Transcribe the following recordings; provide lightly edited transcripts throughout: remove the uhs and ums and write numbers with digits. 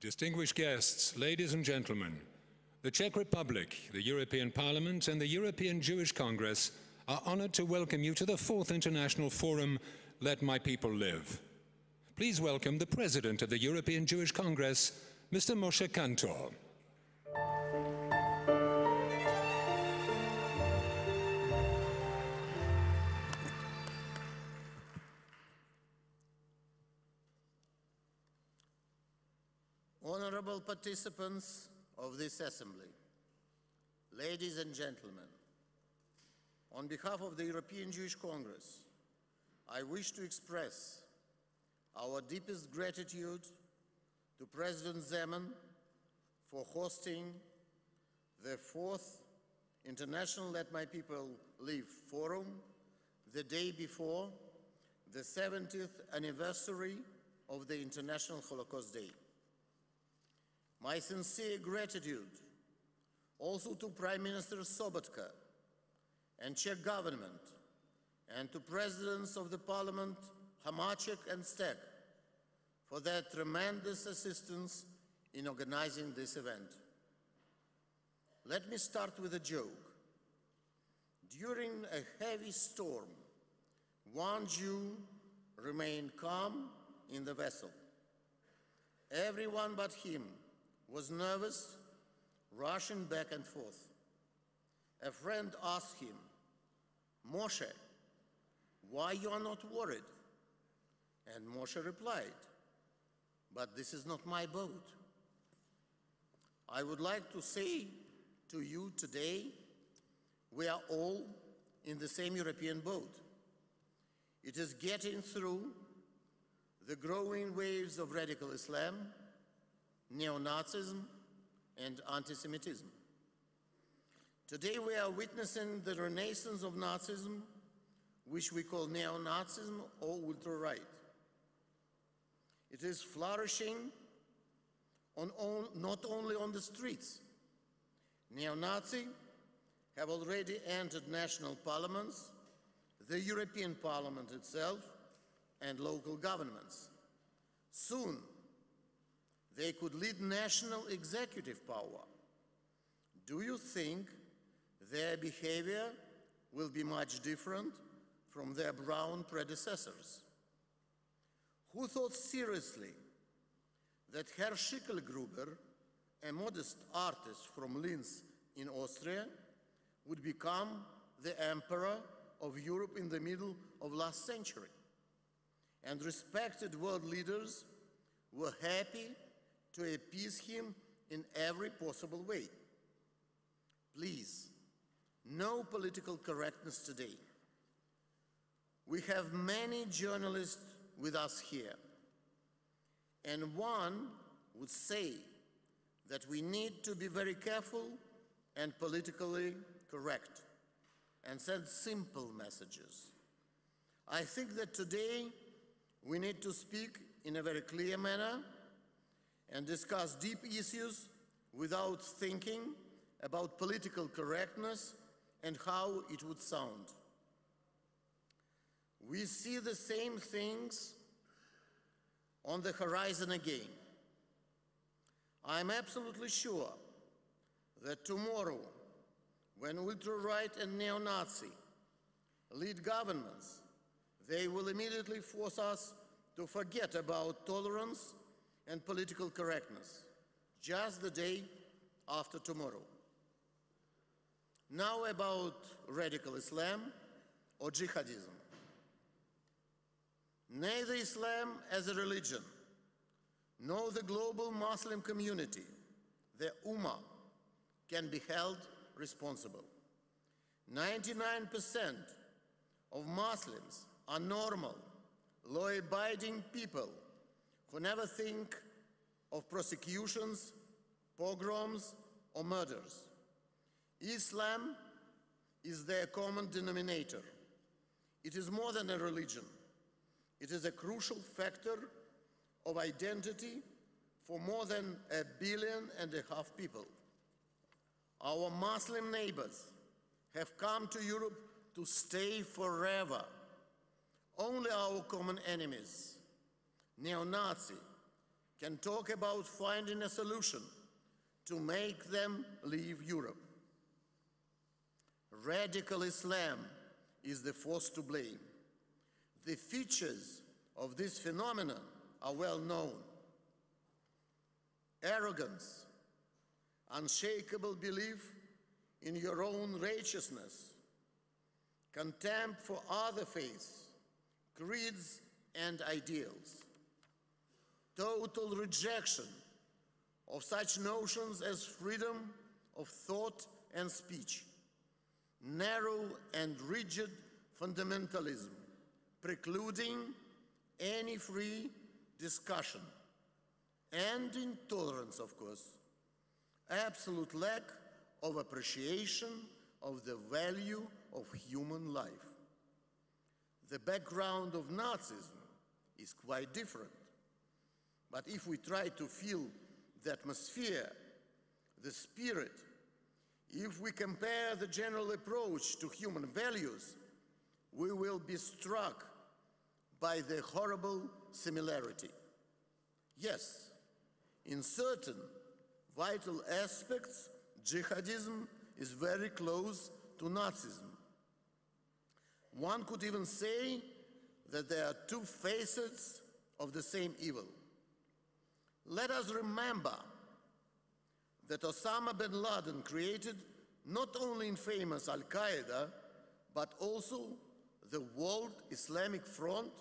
Distinguished guests, ladies and gentlemen, the Czech Republic, the European Parliament, and the European Jewish Congress are honored to welcome you to the 4th International Forum, Let My People Live. Please welcome the President of the European Jewish Congress, Mr. Moshe Kantor. Honorable participants of this assembly, ladies and gentlemen, on behalf of the European Jewish Congress, I wish to express our deepest gratitude to President Zeman for hosting the 4th International Let My People Live Forum the day before the 70th anniversary of the International Holocaust Day. My sincere gratitude also to Prime Minister Sobotka and Czech government and to Presidents of the Parliament Hamáček and Stek for their tremendous assistance in organizing this event. Let me start with a joke. During a heavy storm, one Jew remained calm in the vessel. Everyone but him was nervous, rushing back and forth. A friend asked him, "Moshe, why you are not worried?" And Moshe replied, "But this is not my boat." I would like to say to you today, we are all in the same European boat. It is getting through the growing waves of radical Islam, neo-Nazism, and anti-Semitism. Today we are witnessing the renaissance of Nazism, which we call neo-Nazism or ultra-right. It is flourishing not only on the streets. Neo-Nazis have already entered national parliaments, the European Parliament itself, and local governments. Soon, they could lead national executive power. Do you think their behavior will be much different from their brown predecessors? Who thought seriously that Herr Schicklgruber, a modest artist from Linz in Austria, would become the emperor of Europe in the middle of last century? And respected world leaders were happy to appease him in every possible way. Please, no political correctness today. We have many journalists with us here, and one would say that we need to be very careful and politically correct and send simple messages. I think that today we need to speak in a very clear manner and discuss deep issues without thinking about political correctness and how it would sound. We see the same things on the horizon again. I'm absolutely sure that tomorrow, when ultra-right and neo-Nazi lead governments, they will immediately force us to forget about tolerance and political correctness, just the day after tomorrow. Now about radical Islam or jihadism. Neither Islam as a religion, nor the global Muslim community, the Ummah, can be held responsible. 99% of Muslims are normal, law-abiding people who never think of prosecutions, pogroms, or murders. Islam is their common denominator. It is more than a religion. It is a crucial factor of identity for more than 1.5 billion people. Our Muslim neighbors have come to Europe to stay forever. Only our common enemies, neo-Nazi, can talk about finding a solution to make them leave Europe. Radical Islam is the force to blame. The features of this phenomenon are well known. Arrogance, unshakable belief in your own righteousness, contempt for other faiths, creeds, and ideals, total rejection of such notions as freedom of thought and speech, narrow and rigid fundamentalism, precluding any free discussion, and intolerance, of course, absolute lack of appreciation of the value of human life. The background of Nazism is quite different. But if we try to feel the atmosphere, the spirit, if we compare the general approach to human values, we will be struck by the horrible similarity. Yes, in certain vital aspects, jihadism is very close to Nazism. One could even say that there are two facets of the same evil. Let us remember that Osama bin Laden created not only infamous Al-Qaeda, but also the World Islamic Front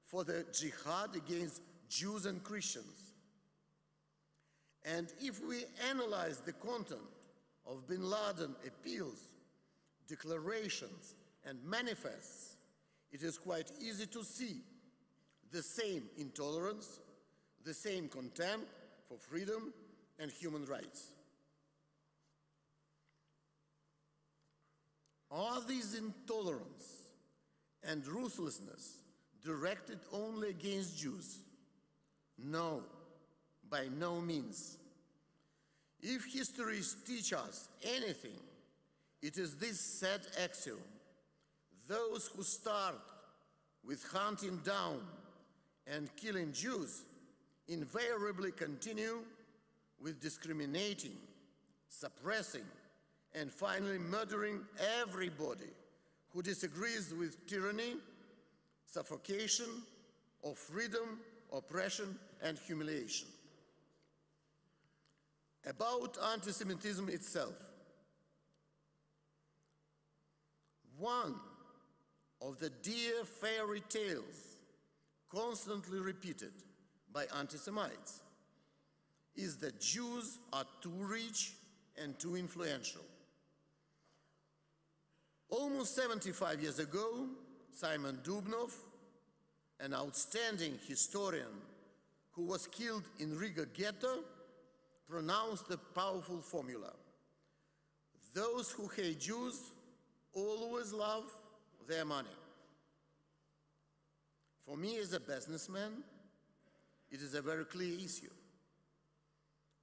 for the jihad against Jews and Christians. And if we analyze the content of bin Laden appeals, declarations, and manifests, it is quite easy to see the same intolerance, the same contempt for freedom and human rights. Are these intolerance and ruthlessness directed only against Jews? No, by no means. If history teaches us anything, it is this sad axiom: those who start with hunting down and killing Jews invariably continue with discriminating, suppressing, and finally murdering everybody who disagrees with tyranny, suffocation, or freedom, oppression, and humiliation. About anti-Semitism itself, one of the dear fairy tales constantly repeated by anti-Semites is that Jews are too rich and too influential. Almost 75 years ago, Simon Dubnow, an outstanding historian who was killed in Riga ghetto, pronounced the powerful formula: those who hate Jews always love their money. For me as a businessman, it is a very clear issue.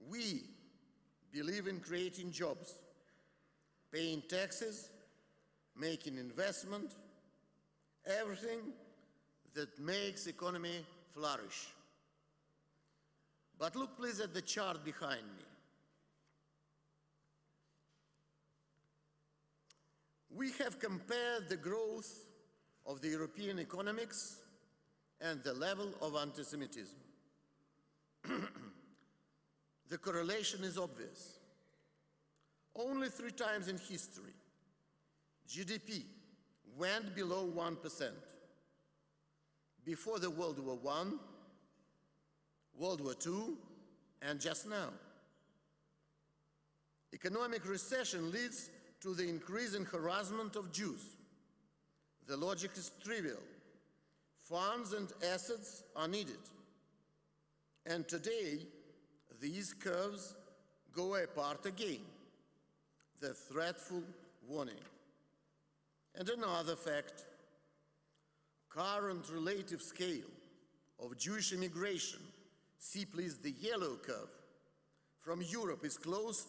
We believe in creating jobs, paying taxes, making investment, everything that makes economy flourish. But look please at the chart behind me. We have compared the growth of the European economics and the level of anti-Semitism. The correlation is obvious. Only 3 times in history, GDP went below 1%. Before the World War I, World War II, and just now. Economic recession leads to the increase in harassment of Jews. The logic is trivial. Funds and assets are needed. And today, these curves go apart again. The threatful warning. And another fact: current relative scale of Jewish immigration, see please the yellow curve, from Europe is close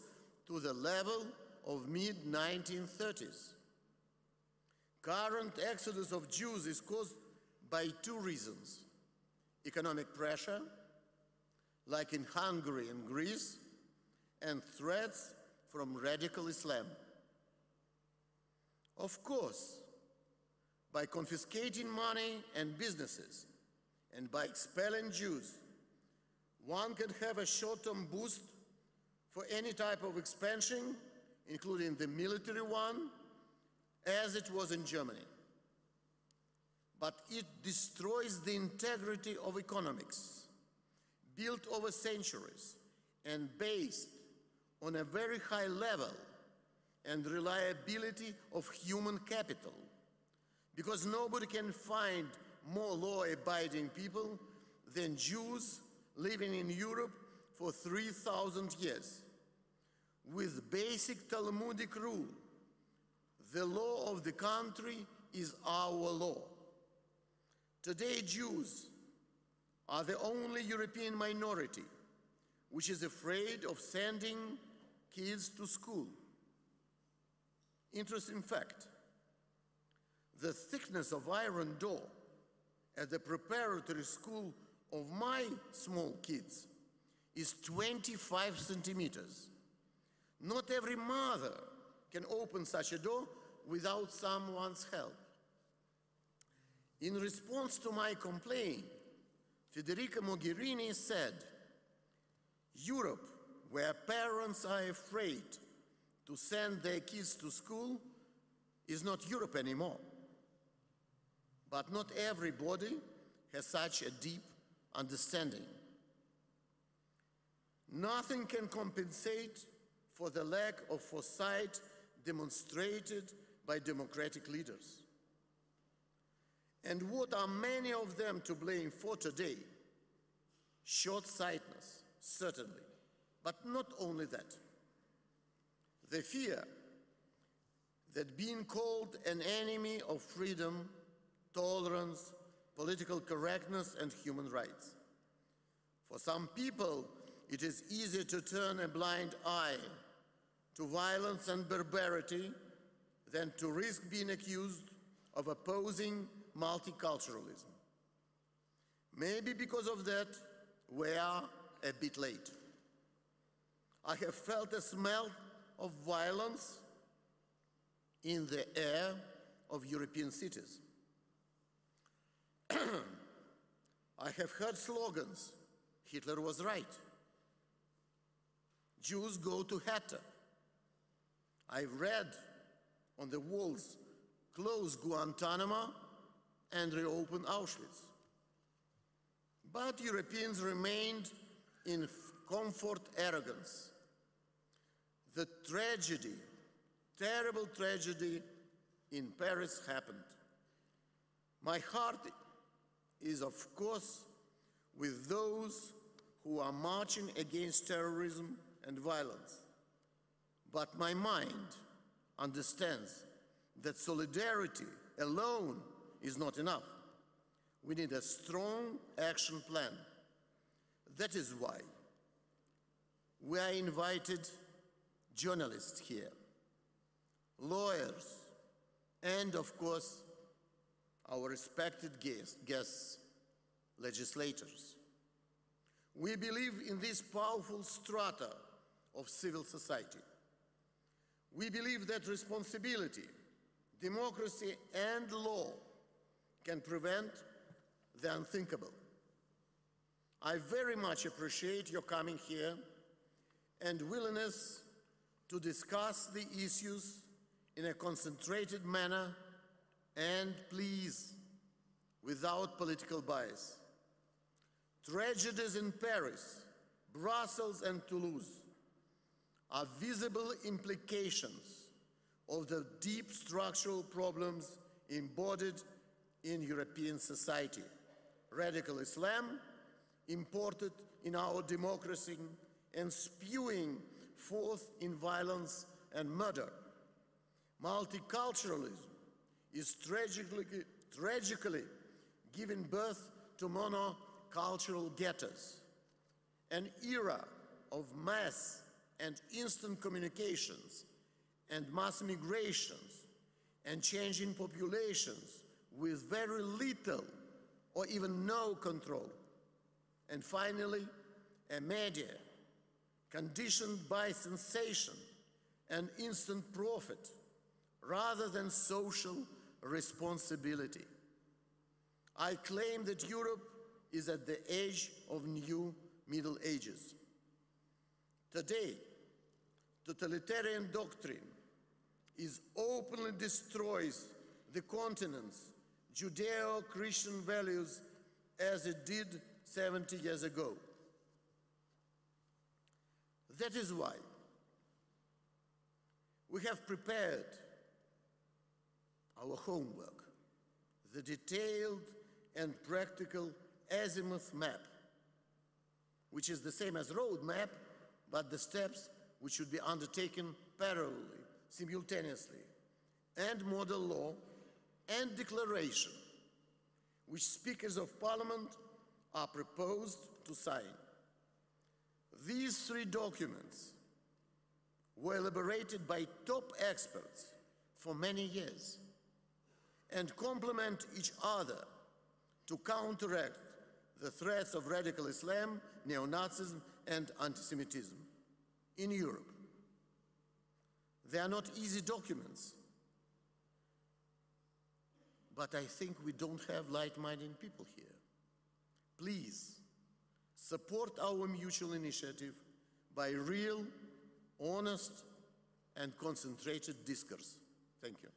to the level of mid-1930s. Current exodus of Jews is caused by 2 reasons: economic pressure like in Hungary and Greece, and threats from radical Islam. Of course, by confiscating money and businesses and by expelling Jews, one can have a short-term boost for any type of expansion, including the military one, as it was in Germany. But it destroys the integrity of economics, built over centuries and based on a very high level and reliability of human capital, because nobody can find more law-abiding people than Jews living in Europe for 3,000 years, with basic Talmudic rule: the law of the country is our law. Today, Jews are the only European minority which is afraid of sending kids to school. Interesting fact: the thickness of iron door at the preparatory school of my small kids is 25 centimeters. Not every mother can open such a door without someone's help. In response to my complaint, Federica Mogherini said, "Europe, where parents are afraid to send their kids to school, is not Europe anymore." But not everybody has such a deep understanding. Nothing can compensate for the lack of foresight demonstrated by democratic leaders. And what are many of them to blame for today? Short-sightedness, certainly, but not only that. The fear that being called an enemy of freedom, tolerance, political correctness, and human rights. For some people, it is easier to turn a blind eye to violence and barbarity than to risk being accused of opposing multiculturalism. Maybe because of that, we are a bit late. I have felt a smell of violence in the air of European cities. I have heard slogans: "Hitler was right," "Jews go to Hatta." I've read on the walls, "Close Guantanamo and reopen Auschwitz." But Europeans remained in comfort arrogance. The tragedy, terrible tragedy in Paris happened. My heart is, of course, with those who are marching against terrorism and violence. But my mind understands that solidarity alone is not enough. We need a strong action plan. That is why we are invited journalists here, lawyers, and of course, our respected guests, legislators. We believe in this powerful strata of civil society. We believe that responsibility, democracy, and law can prevent the unthinkable. I very much appreciate your coming here and willingness to discuss the issues in a concentrated manner, and please, without political bias. Tragedies in Paris, Brussels, and Toulouse are visible implications of the deep structural problems embodied in European society. Radical Islam, imported in our democracy and spewing forth in violence and murder. Multiculturalism is tragically giving birth to monocultural ghettos. An era of mass and instant communications and mass migrations and changing populations with very little or even no control. And finally, a media conditioned by sensation and instant profit rather than social responsibility. I claim that Europe is at the edge of new Middle Ages. Today, totalitarian doctrine openly destroys the continent's Judeo-Christian values as it did 70 years ago. That is why we have prepared our homework, the detailed and practical azimuth map, which is the same as road map, but the steps which should be undertaken parallelly, simultaneously, and model law and declaration, which speakers of parliament are proposed to sign. These three documents were elaborated by top experts for many years and complement each other to counteract the threats of radical Islam, neo-Nazism, and anti-Semitism in Europe. They are not easy documents, but I think we don't have light-minded people here. Please support our mutual initiative by real, honest, and concentrated discourse. Thank you.